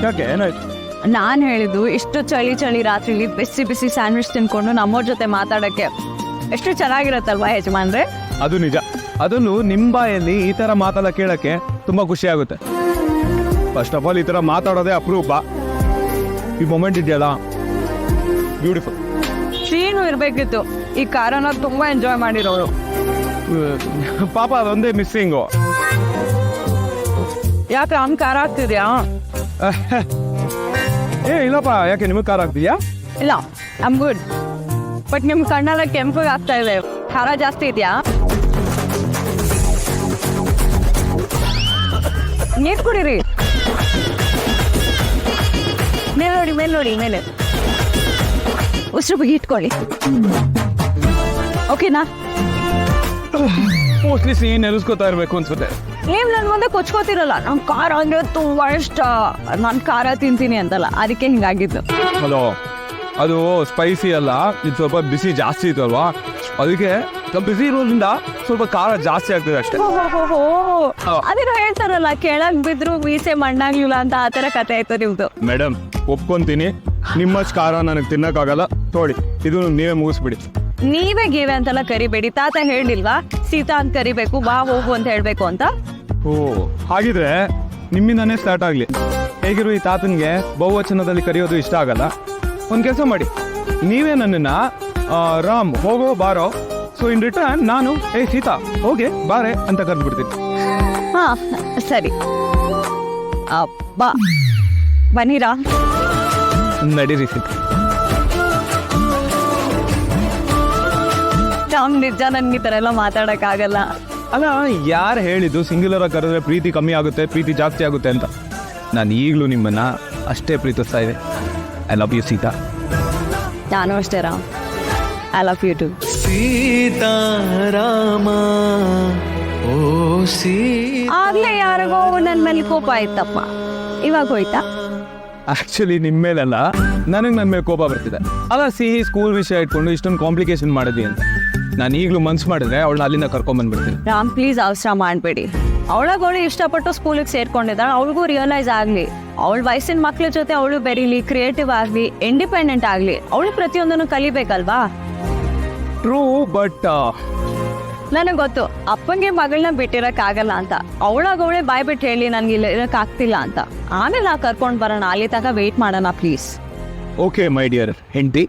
ಯಾಕೆ ಏನಾಯ್ತು? ನಾನು ಹೇಳಿದ್ದು ಇಷ್ಟು ಚಳಿ ರಾತ್ರಿಲಿ ಬಿಸಿ ಬಿಸಿ ಸ್ಯಾಂಡ್ವಿಚ್ ತಿನ್ಕೊಂಡು ನಮ್ಮವ್ರ ಜೊತೆ ಮಾತಾಡಕ್ಕೆ ಎಷ್ಟು ಚೆನ್ನಾಗಿರತ್ತಲ್ವಾ ಯಜಮಾನ್ರೆ? ಅದು ನಿಜ. ಅದನ್ನು ನಿಮ್ಮ ಬಾಯಲ್ಲಿ ಈ ಥರ ಮಾತೆಲ್ಲ ಕೇಳೋಕ್ಕೆ ತುಂಬ ಖುಷಿ ಆಗುತ್ತೆ. ಫಸ್ಟ್ ಆಫ್ ಆಲ್ ಈ ಥರ ಮಾತಾಡೋದೇ ಅಪರೂಪ. ಈ ಮೊಮೆಂಟ್ ಇದೆಯಲ್ಲ, ಬ್ಯೂಟಿಫುಲ್. ಶ್ರೀನು ಇರಬೇಕಿತ್ತು, ಈ ಕಾರನ್ನ ತುಂಬ ಎಂಜಾಯ್ ಮಾಡಿರೋರು. ಪಾಪ ಅದೊಂದೇ ಮಿಸ್ಸಿಂಗು. ಯಾಕೆ ಅವ್ನು ಖಾರ ಆಗ್ತಿದ್ಯಾ? ಇಲ್ಲಪ್ಪ, ಯಾಕೆ ನಿಮಗೆ ಖಾರ ಆಗ್ತೀಯಾ? ಇಲ್ಲ, ಐಮ್ ಗುಡ್. ಬಟ್ ನಿಮ್ಮ ಕಣ್ಣೆಲ್ಲ ಕೆಂಪಗೆ ಆಗ್ತಾ ಇದೆ. ಖಾರ ಜಾಸ್ತಿ ಇದೆಯಾ? ನೀರು ಕುಡೀರಿ. ಮೇಲೆ ನೋಡಿ ಮೇಲೆ ಉಸಿರು ಬಿಗಿ ಇಟ್ಕೊಳ್ಳಿ. ಓಕೆನಾ? ಮೋಸ್ಟ್ಲಿ ಸಿಹಿ ನೆನೆಸ್ಕೋತಾ ಇರಬೇಕು ಅನ್ಸುತ್ತೆ. ನೀವು ನನ್ನ ಮುಂದೆ ಕೊಚ್ಕೋತಿರಲ್ಲ, ನಂಗೆ ಖಾರ ಅಂದರೆ ತುಂಬ ಇಷ್ಟ, ನಾನು ಖಾರ ತಿಂತೀನಿ ಅಂತಲ್ಲ, ಅದಕ್ಕೆ ಹಿಂಗಾಗಿದ್ದು. ಹಲೋ, ಅದು ಸ್ಪೈಸಿ ಅಲ್ಲ, ಇದು ಸ್ವಲ್ಪ ಬಿಸಿ ಜಾಸ್ತಿ ಇತ್ತು ಅಲ್ವಾ, ಅದಕ್ಕೆ ಬಿಸಿ ಇರೋದ್ರಿಂದ ಸ್ವಲ್ಪ ಖಾರ ಜಾಸ್ತಿ ಆಗ್ತದೆ ಅಷ್ಟೇ. ಅದೇನೋ ಹೇಳ್ತಾರಲ್ಲ, ಕೆಳಗ್ ಬಿದ್ರು ಮೀಸೆ ಮಣ್ಣಾಗ್ಲಿಲ್ಲ ಅಂತ, ಆ ಥರ ಕತೆ ಆಯ್ತು ನಿಮ್ದು. ಮೇಡಮ್, ಒಪ್ಕೊಂತೀನಿ, ನಿಮ್ಮಷ್ಟು ಖಾರ ನನಗೆ ತಿನ್ನಕ್ಕಾಗಲ್ಲ. ನೋಡಿ, ಇದು ನೀವೇ ಮುಗಿಸ್ಬಿಡಿ. ನೀವೇ ಗೇವೆ ಅಂತೆಲ್ಲ ಕರಿಬೇಡಿ. ತಾತ ಹೇಳಿಲ್ವಾ ಸೀತಾ ಅಂತ ಕರಿಬೇಕು, ಬಾ ಹೋಗು ಅಂತ ಹೇಳ್ಬೇಕು ಅಂತ? ಓ, ಹಾಗಿದ್ರೆ ನಿಮ್ಮಿಂದಾನೇ ಸ್ಟಾರ್ಟ್ ಆಗಲಿ. ಹೇಗಿರು ಈ ತಾತನಿಗೆ ಬಹುವಚನದಲ್ಲಿ ಕರೆಯೋದು ಇಷ್ಟ ಆಗಲ್ಲ. ಒಂದು ಕೆಲಸ ಮಾಡಿ, ನೀವೇ ನನ್ನನ್ನು ರಾಮ್ ಹೋಗೋ ಬಾರೋ, ಸೊ ಇನ್ ರಿಟರ್ನ್ ನಾನು ಸೀತಾ ಹೋಗೆ ಬಾರೆ ಅಂತ ಕರೆದ್ಬಿಡ್ತೀನಿ. ಹಾ ಸರಿ, ಬಾ ಬನ್ನಿರಾ. ನಡೀರಿ ಸೀತಾ. ರಾಮ್, ನಿಜ ನನ್ಗೆ ಈ ಥರ ಎಲ್ಲ ಮಾತಾಡೋಕ್ಕಾಗಲ್ಲ. ಅಲ್ಲ, ಯಾರು ಹೇಳಿದ್ದು ಸಿಂಗ್ಯುಲರ್ ಆಗಿ ಕರೆದ್ರೆ ಪ್ರೀತಿ ಕಮ್ಮಿ ಆಗುತ್ತೆ, ಪ್ರೀತಿ ಜಾಸ್ತಿ ಆಗುತ್ತೆ ಅಂತ? ನಾನು ಈಗಲೂ ನಿಮ್ಮನ್ನು ಅಷ್ಟೇ ಪ್ರೀತಿಸ್ತಾ ಇದೆ. I love you Sita. ನಾನು ಅಷ್ಟೇ Ram, I love you too. Sitarama ಓ ಆಗ್ಲೇ ಯಾರಿಗೋ ನನ್ನ ಮೇಲೆ ಕೋಪ ಆಯ್ತಪ್ಪ, ಇವಾಗ ಹೋಯ್ತಾ? ಆ್ಯಕ್ಚುಲಿ ನಿಮ್ಮ ಮೇಲಲ್ಲ, ನನಗೆ ನನ್ನ ಮೇಲೆ ಕೋಪ ಬರ್ತಿದೆ. ಅಲ್ಲ, ಸಿಹಿ ಸ್ಕೂಲ್ ವಿಷಯ ಇಟ್ಕೊಂಡು ಇಷ್ಟೊಂದು ಕಾಂಪ್ಲಿಕೇಶನ್ ಮಾಡಿದ್ವಿ ಅಂತ. ನಾನು ಈಗಲೂ ಮನ್ಸು ಮಾಡಿದ್ರೆ ಅವಳನ್ನ ಅಲ್ಲಿಂದ ಕರ್ಕೊಂಡ್ಬಂದ್ಬಿಡ್ತೀನಿ. ರಾಮ್ ಪ್ಲೀಸ್ ಅವಸರ ಮಾಡಬೇಡಿ. ಅವಳು ಇಷ್ಟಪಟ್ಟು ಸ್ಕೂಲಿಗೆ ಸೇರ್ಕೊಂಡಿದ್ದಾಳೆ, ಅವಳಿಗೂ ರಿಯಲೈಸ್ ಆಗಲಿ, ಅವಳ ವಯಸ್ಸಿನ ಮಕ್ಳ ಜೊತೆ ಅವಳು ಬೆರೀಲಿ, ಕ್ರಿಯೇಟಿವ್ ಆಗಲಿ, ಇಂಡಿಪೆಂಡೆಂಟ್ ಆಗಲಿ. ಅವಳು ಪ್ರತಿಯೊಂದನ್ನು ಕಲಿಬೇಕಲ್ವಾ? ಟ್ರೂ, ಬಟ್ ನನಗೆ ಗೊತ್ತು ಅಪ್ಪಂಗೆ ಮಗಳನ್ನ ಬಿಟ್ಟಿರೋಕ್ಕಾಗಲ್ಲ ಅಂತ. ಅವಳೇ ಬಾಯ್ ಬಿಟ್ಟು ಹೇಳಿ ನನಗೆ ಇಲ್ಲಿ ಇರೋಕ್ಕಾಗ್ತಿಲ್ಲ ಅಂತ. ಆಮೇಲೆ ನಾ ಕರ್ಕೊಂಡು ಬರೋಣ, ಅಲ್ಲಿ ತನಕ ವೆಯ್ಟ್ ಮಾಡೋಣ ಪ್ಲೀಸ್. ಓಕೆ ಮೈ ಡಿಯರ್ ಹೆಂಡತಿ.